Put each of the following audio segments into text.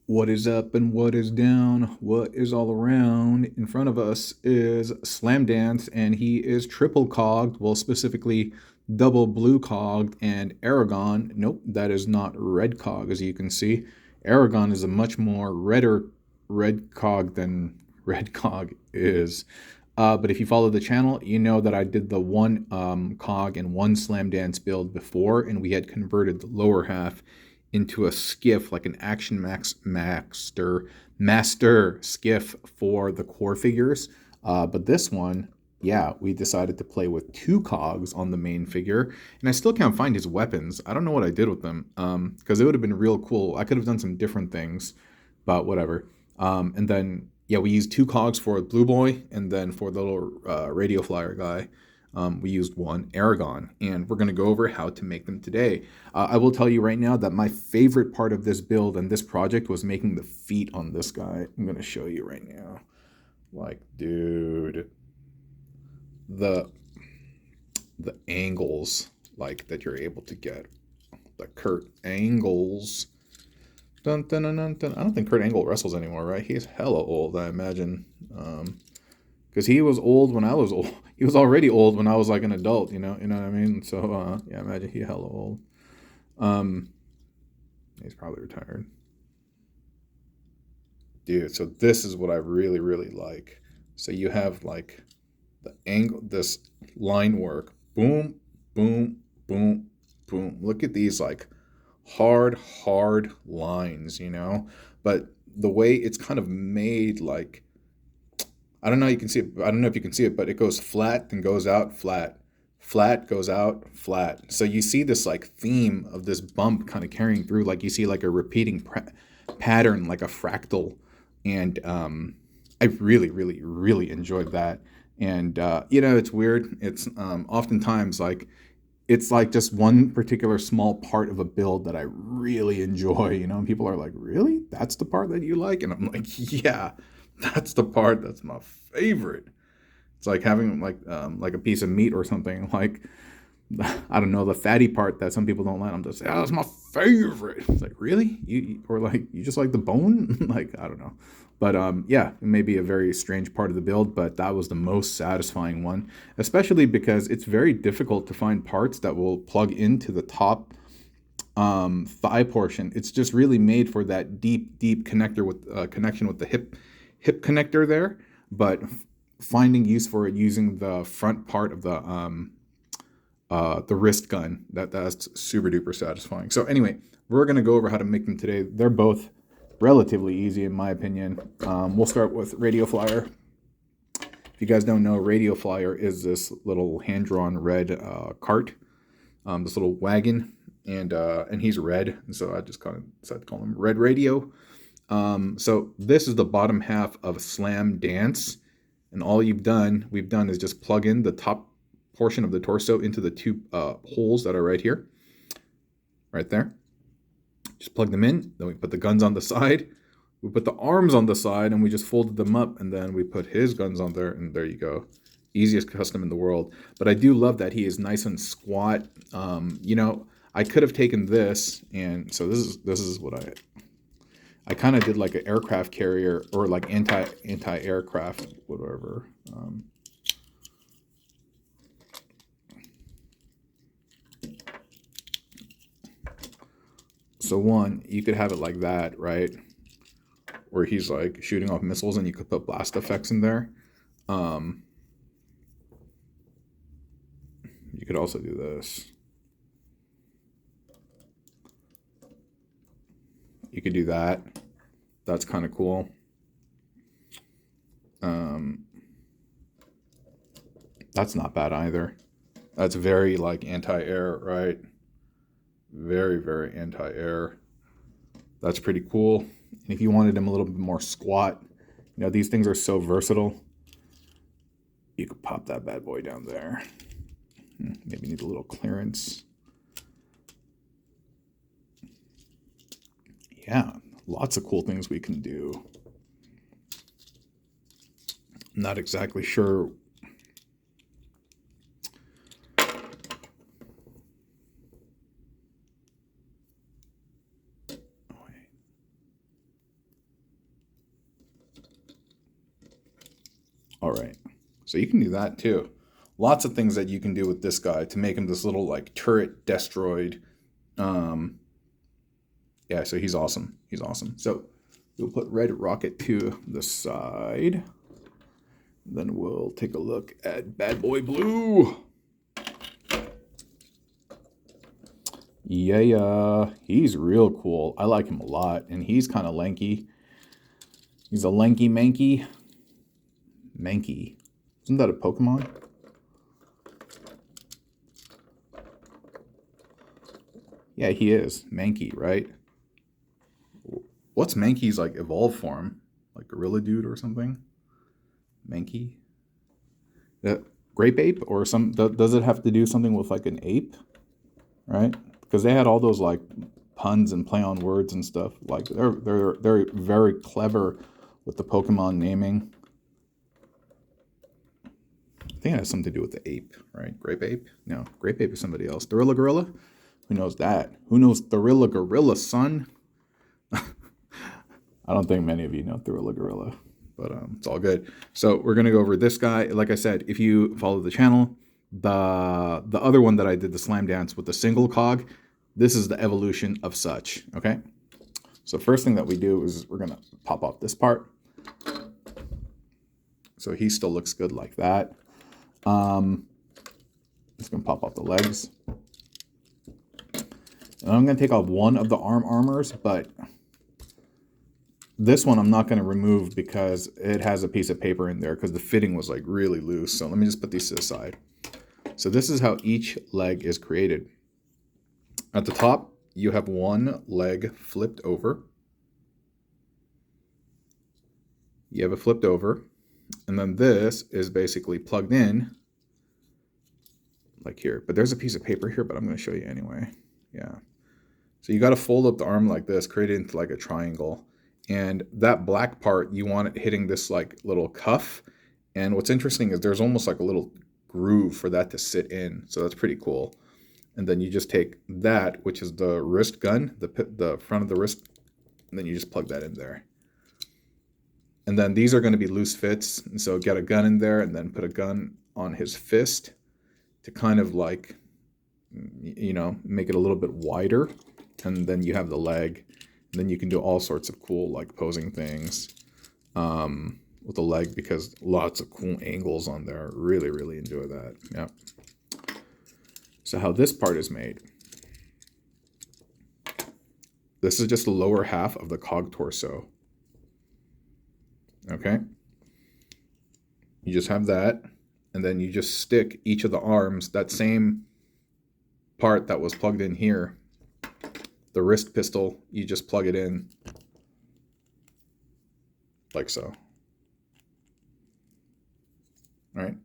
What is up and what is down? What is all around? In front of us is Slamdance, and he is triple cogged, well, specifically double blue cogged, and Aragon. Nope, that is not red cog, as you can see. Aragon is a much more redder red cog than red cog is. But if you follow the channel, you know that I did the one cog and one Slamdance build before, and we had converted the lower half into a skiff, like an Action Master skiff for the core figures. But this one, yeah, we decided to play with two cogs on the main figure, and I still can't find his weapons. I don't know what I did with them, because it would have been real cool. I could have done some different things, but whatever. And then yeah, we used two cogs for Blue Boy, and then for the little radio flyer guy, we used one Aragon, and we're going to go over how to make them today. I will tell you right now that my favorite part of this build and this project was making the feet on this guy. I'm going to show you right now. Like, dude, the angles like that you're able to get, the Kurt angles. Dun, dun, dun, dun, dun. I don't think Kurt Angle wrestles anymore, right? He's hella old, I imagine. Because he was old when I was old. He was already old when I was like an adult, you know what I mean? So yeah, imagine he hella old. Um, he's probably retired. Dude, so this is what I really, really like. So you have like the angle, this line work. Boom, boom, boom, boom. Look at these like hard lines, But the way it's kind of made, like, I don't know, you can see it. I don't know if you can see it, but it goes flat and goes out flat. Flat goes out flat. So you see this like theme of this bump kind of carrying through, like you see like a repeating pattern, like a fractal. And I really, really, really enjoyed that. And it's weird. It's oftentimes like it's like just one particular small part of a build that I really enjoy, and people are like, really? That's the part that you like? And I'm like, yeah, that's the part that's my favorite. It's like having like a piece of meat or something. Like, I don't know, the fatty part that some people don't like. I'm just, yeah, that's my favorite. It's like, really? Or like, you just like the bone? Like, I don't know. But yeah, it may be a very strange part of the build, but that was the most satisfying one, especially because it's very difficult to find parts that will plug into the top thigh portion. It's just really made for that deep connector with connection with the hip connector there, but finding use for it using the front part of the wrist gun, that's super duper satisfying. So anyway, we're gonna go over how to make them today. They're both relatively easy in my opinion. We'll start with Radio Flyer. If you guys don't know, Radio Flyer is this little hand-drawn red cart, this little wagon, and he's red, and so I just kind of decided to call him Red Radio. So this is the bottom half of Slamdance, and all we've done is just plug in the top portion of the torso into the two holes that are right here, right there. Just plug them in, then we put the guns on the side, we put the arms on the side, and we just folded them up, and then we put his guns on there, and there you go. Easiest custom in the world. But I do love that he is nice and squat. I could have taken this, and so this is what I kind of did, like an aircraft carrier or like anti-aircraft, whatever. So one, you could have it like that, right? Where he's like shooting off missiles, and you could put blast effects in there. You could also do this. You could do that. That's kind of cool. That's not bad either. That's very like anti-air, right? Very, very anti-air. That's pretty cool. And if you wanted him a little bit more squat, these things are so versatile. You could pop that bad boy down there. Maybe need a little clearance. Yeah, lots of cool things we can do. Not exactly sure. All right. So you can do that too. Lots of things that you can do with this guy to make him this little like turret destroyed. Yeah, so he's awesome. He's awesome. So we'll put Red Rocket to the side. Then we'll take a look at Bad Boy Blue. Yeah, he's real cool. I like him a lot, and he's kind of lanky. He's a lanky manky. Mankey. Isn't that a Pokemon? Yeah, he is. Mankey, right? What's Mankey's like evolved form? Like Gorilla Dude or something? Mankey? Grape ape or some? Does it have to do something with like an ape? Right? Because they had all those like puns and play on words and stuff. Like they're very clever with the Pokemon naming. I think it has something to do with the ape, right? Grape ape? No, grape ape is somebody else. Dorilla Gorilla? Who knows that? Who knows Dorilla Gorilla, son? I don't think many of you know Dorilla Gorilla, but it's all good. So we're gonna go over this guy. Like I said, if you follow the channel, the other one that I did, the Slamdance with the single cog, this is the evolution of such. Okay. So first thing that we do is we're gonna pop off this part. So he still looks good like that. Just gonna pop off the legs. And I'm gonna take off one of the arm armors, but this one I'm not gonna remove because it has a piece of paper in there because the fitting was like really loose. So let me just put these to the side. So this is how each leg is created. At the top, you have one leg flipped over. You have it flipped over. And then this is basically plugged in like here. But there's a piece of paper here, but I'm going to show you anyway. Yeah. So you got to fold up the arm like this, create it into like a triangle. And that black part, you want it hitting this like little cuff. And what's interesting is there's almost like a little groove for that to sit in. So that's pretty cool. And then you just take that, which is the wrist gun, the front of the wrist, and then you just plug that in there. And then these are going to be loose fits. And so get a gun in there and then put a gun on his fist to kind of like, you know, make it a little bit wider. And then you have the leg. And then you can do all sorts of cool like posing things with the leg because lots of cool angles on there. Really, really enjoy that. Yeah. So how this part is made. This is just the lower half of the cog torso. Okay. You just have that. And then you just stick each of the arms, that same part that was plugged in here, the wrist pistol, you just plug it in like so. All right. And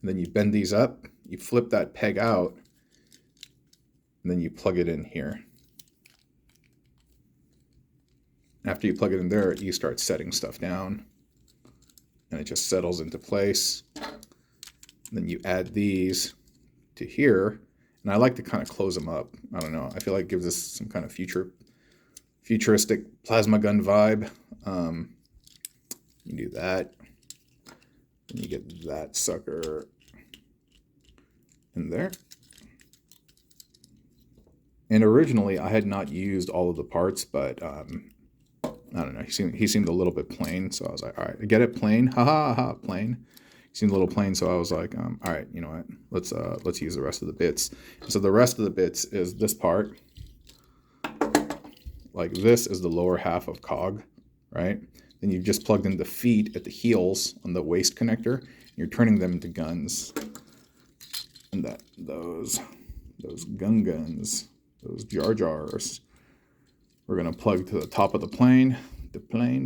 then you bend these up, you flip that peg out, and then you plug it in here. After you plug it in there, you start setting stuff down, and it just settles into place. And then you add these to here, and I like to kind of close them up. I don't know. I feel like it gives us some kind of futuristic plasma gun vibe. You do that, and you get that sucker in there. And originally I had not used all of the parts, but I don't know, he seemed a little bit plain, so I was like, all right, I get it, plain, plain. He seemed a little plain, so I was like, all right, you know what, let's use the rest of the bits. So the rest of the bits is this part. Like this is the lower half of cog, right? Then you've just plugged in the feet at the heels on the waist connector, and you're turning them into guns. And those guns, those Jar Jars, we're gonna plug to the top of the plane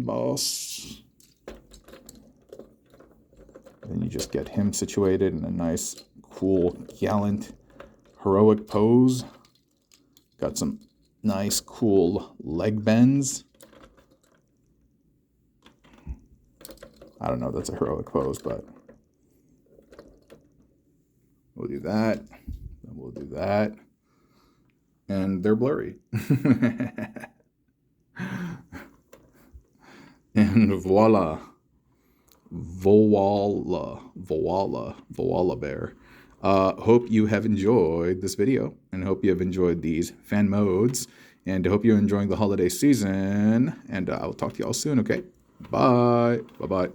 boss. Then you just get him situated in a nice, cool, gallant, heroic pose. Got some nice, cool leg bends. I don't know if that's a heroic pose, but we'll do that. Then we'll do that. And they're blurry. And voila. Voila Bear. Hope you have enjoyed this video and hope you have enjoyed these fan modes. And I hope you're enjoying the holiday season. And I'll talk to y'all soon, okay? Bye. Bye-bye.